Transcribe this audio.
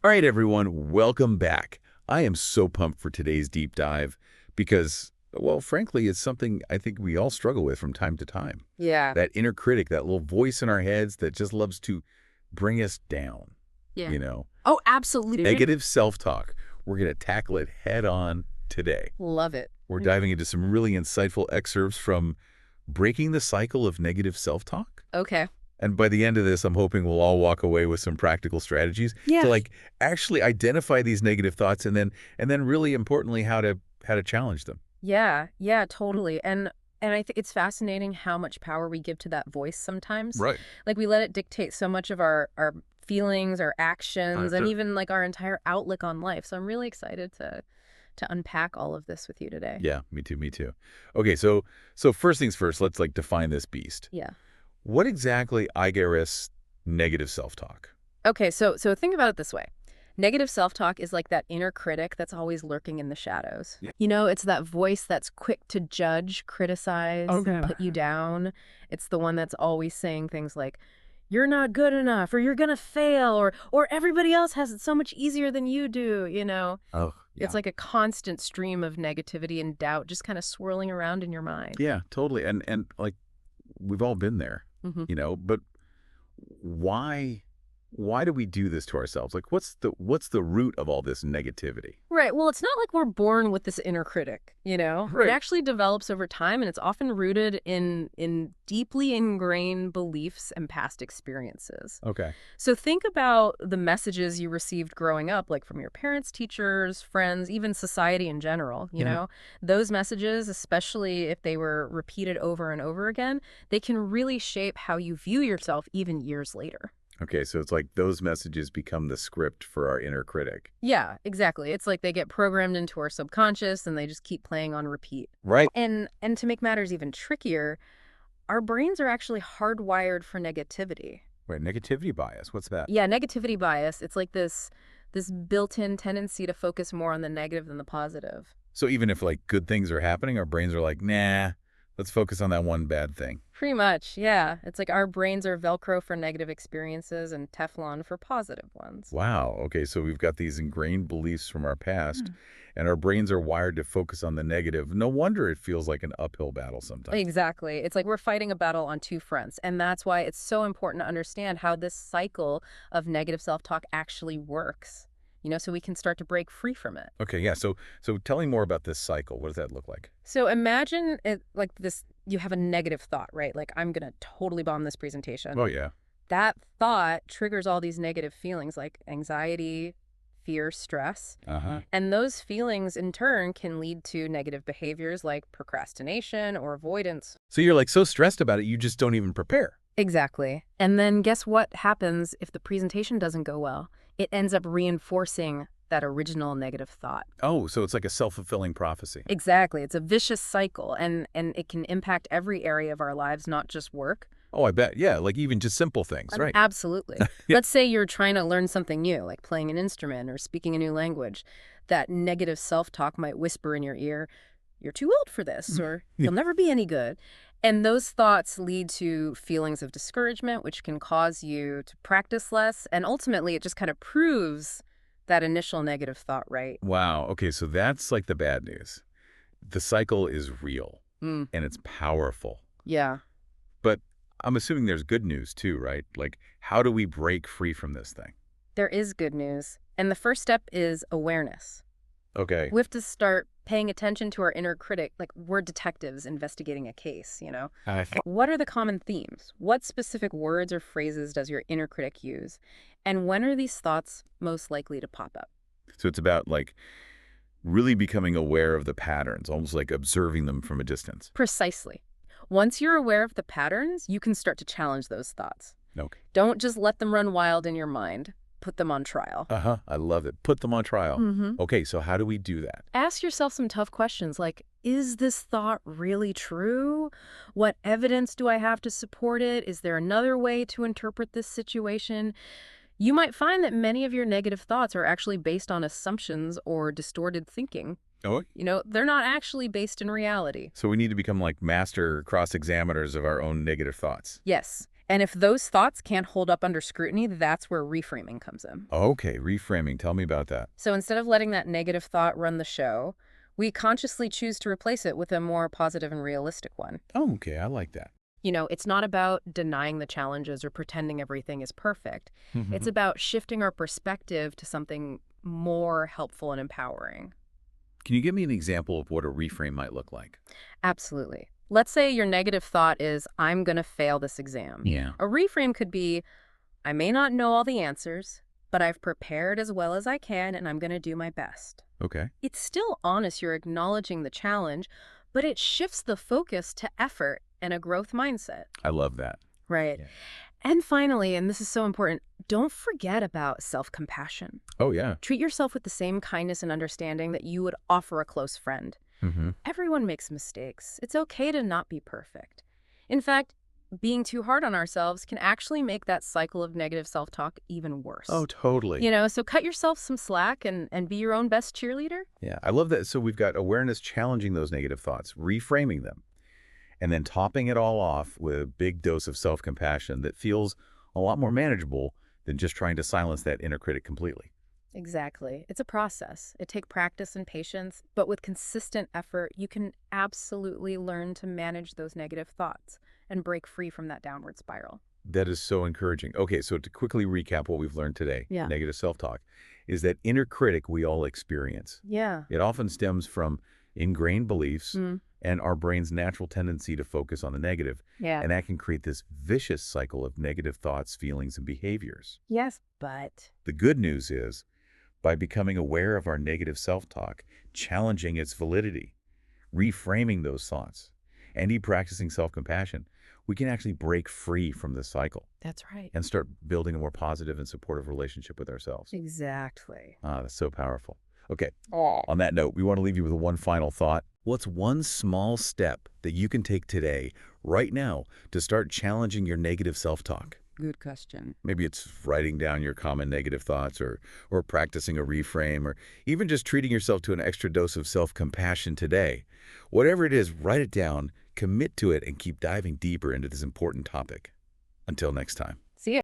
All right, everyone, welcome back. I am so pumped for today's deep dive because, well, frankly, it's something I think we all struggle with from time to time. Yeah. That inner critic, that little voice in our heads that just loves to bring us down, Yeah. you know. Oh, absolutely. Negative self-talk. We're going to tackle it head on today. Love it. We're diving into some really insightful excerpts from Breaking the Cycle of Negative Self-Talk. Okay. And by the end of this, I'm hoping we'll all walk away with some practical strategies Yeah. to actually identify these negative thoughts and then really importantly how to challenge them. Yeah, totally. And I think it's fascinating how much power we give to that voice sometimes. Right. Like we let it dictate so much of our feelings, our actions, and even like our entire outlook on life. So I'm really excited to unpack all of this with you today. Yeah, me too, me too. Okay, so first things first, let's define this beast. Yeah. What exactly is negative self-talk? Okay, so think about it this way. Negative self-talk is like that inner critic that's always lurking in the shadows. Yeah. You know, it's that voice that's quick to judge, criticize, Okay. put you down. It's the one that's always saying things like, you're not good enough, or you're gonna fail, or everybody else has it so much easier than you do, you know? Oh, yeah. It's like a constant stream of negativity and doubt just kind of swirling around in your mind. Yeah, totally. And like we've all been there, Hmm. but why do we do this to ourselves? Like what's the root of all this negativity? Right. Well, it's not like we're born with this inner critic, you know? Right. It actually develops over time, and it's often rooted in deeply ingrained beliefs and past experiences. Okay. So think about the messages you received growing up, like from your parents, teachers, friends, even society in general, you Yeah. know? Those messages, especially if they were repeated over and over again, they can really shape how you view yourself even years later. Okay, so it's like those messages become the script for our inner critic. Yeah, exactly. It's like they get programmed into our subconscious and they just keep playing on repeat. Right. And to make matters even trickier, our brains are actually hardwired for negativity. Right, negativity bias. What's that? Yeah, negativity bias, it's like this built-in tendency to focus more on the negative than the positive. So even if good things are happening, our brains are like, nah, let's focus on that one bad thing. Pretty much, yeah. It's like our brains are Velcro for negative experiences and Teflon for positive ones. Wow. Okay, so we've got these ingrained beliefs from our past, Hmm. and our brains are wired to focus on the negative. No wonder it feels like an uphill battle sometimes. Exactly. It's like we're fighting a battle on two fronts. And that's why it's so important to understand how this cycle of negative self-talk actually works, you know, so we can start to break free from it. Okay, yeah. So tell me more about this cycle. What does that look like? So imagine it like this, you have a negative thought, right? Like, I'm going to totally bomb this presentation. Oh, yeah. That thought triggers all these negative feelings like anxiety, fear, stress. Uh-huh. And those feelings in turn can lead to negative behaviors like procrastination or avoidance. So you're so stressed about it, you just don't even prepare. Exactly. And then guess what happens if the presentation doesn't go well? It ends up reinforcing that original negative thought. Oh, so it's like a self-fulfilling prophecy. Exactly. It's a vicious cycle, and it can impact every area of our lives, not just work. Oh, I bet. Yeah, even just simple things, right? Absolutely. Yeah. Let's say you're trying to learn something new, like playing an instrument or speaking a new language. That negative self-talk might whisper in your ear, you're too old for this, or you'll never be any good. And those thoughts lead to feelings of discouragement, which can cause you to practice less. And ultimately, it just kind of proves that initial negative thought right. Wow. Okay, so that's the bad news. The cycle is real, Mm, and it's powerful. yeah. But I'm assuming there's good news too, right? How do we break free from this thing? There is good news. And the first step is awareness. Okay. We have to start paying attention to our inner critic, like we're detectives investigating a case, you know? What are the common themes? What specific words or phrases does your inner critic use? And when are these thoughts most likely to pop up? So it's about really becoming aware of the patterns, almost like observing them from a distance. Precisely. Once you're aware of the patterns, you can start to challenge those thoughts. Okay. Don't just let them run wild in your mind. Put them on trial. Uh-huh. I love it. Put them on trial. Mm-hmm. Okay, so how do we do that? Ask yourself some tough questions like, is this thought really true? What evidence do I have to support it? Is there another way to interpret this situation? You might find that many of your negative thoughts are actually based on assumptions or distorted thinking. Oh, You know, they're not actually based in reality. so we need to become master cross-examiners of our own negative thoughts. Yes, And if those thoughts can't hold up under scrutiny, that's where reframing comes in. Okay, reframing. Tell me about that. So instead of letting that negative thought run the show, we consciously choose to replace it with a more positive and realistic one. Oh, okay, I like that. It's not about denying the challenges or pretending everything is perfect. It's about shifting our perspective to something more helpful and empowering. Can you give me an example of what a reframe might look like? Absolutely. Let's say your negative thought is, I'm going to fail this exam. Yeah. A reframe could be, I may not know all the answers, but I've prepared as well as I can and I'm going to do my best. Okay. It's still honest, you're acknowledging the challenge, but it shifts the focus to effort and a growth mindset. I love that. Right. Yeah. And finally, and this is so important, don't forget about self-compassion. Oh, yeah. Treat yourself with the same kindness and understanding that you would offer a close friend. Everyone makes mistakes. It's okay to not be perfect. In fact, being too hard on ourselves can actually make that cycle of negative self-talk even worse. Oh, totally. So cut yourself some slack and be your own best cheerleader. Yeah, I love that. So we've got awareness challenging those negative thoughts, reframing them, and then topping it all off with a big dose of self-compassion that feels a lot more manageable than just trying to silence that inner critic completely. Exactly. It's a process. It takes practice and patience, but with consistent effort, you can absolutely learn to manage those negative thoughts and break free from that downward spiral. That is so encouraging. Okay, so to quickly recap what we've learned today, Yeah. negative self-talk, is that inner critic we all experience. Yeah. It often stems from ingrained beliefs and our brain's natural tendency to focus on the negative. Yeah. And that can create this vicious cycle of negative thoughts, feelings, and behaviors. Yes, but The good news is, by becoming aware of our negative self-talk, challenging its validity, reframing those thoughts, and practicing self-compassion, we can actually break free from this cycle that's right. and start building a more positive and supportive relationship with ourselves. Exactly. That's so powerful. Okay, Oh. on that note, we want to leave you with one final thought. What's one small step that you can take today, right now, to start challenging your negative self-talk? Good question. Maybe it's writing down your common negative thoughts or practicing a reframe or even just treating yourself to an extra dose of self-compassion today. Whatever it is, write it down, commit to it, and keep diving deeper into this important topic. Until next time. See ya.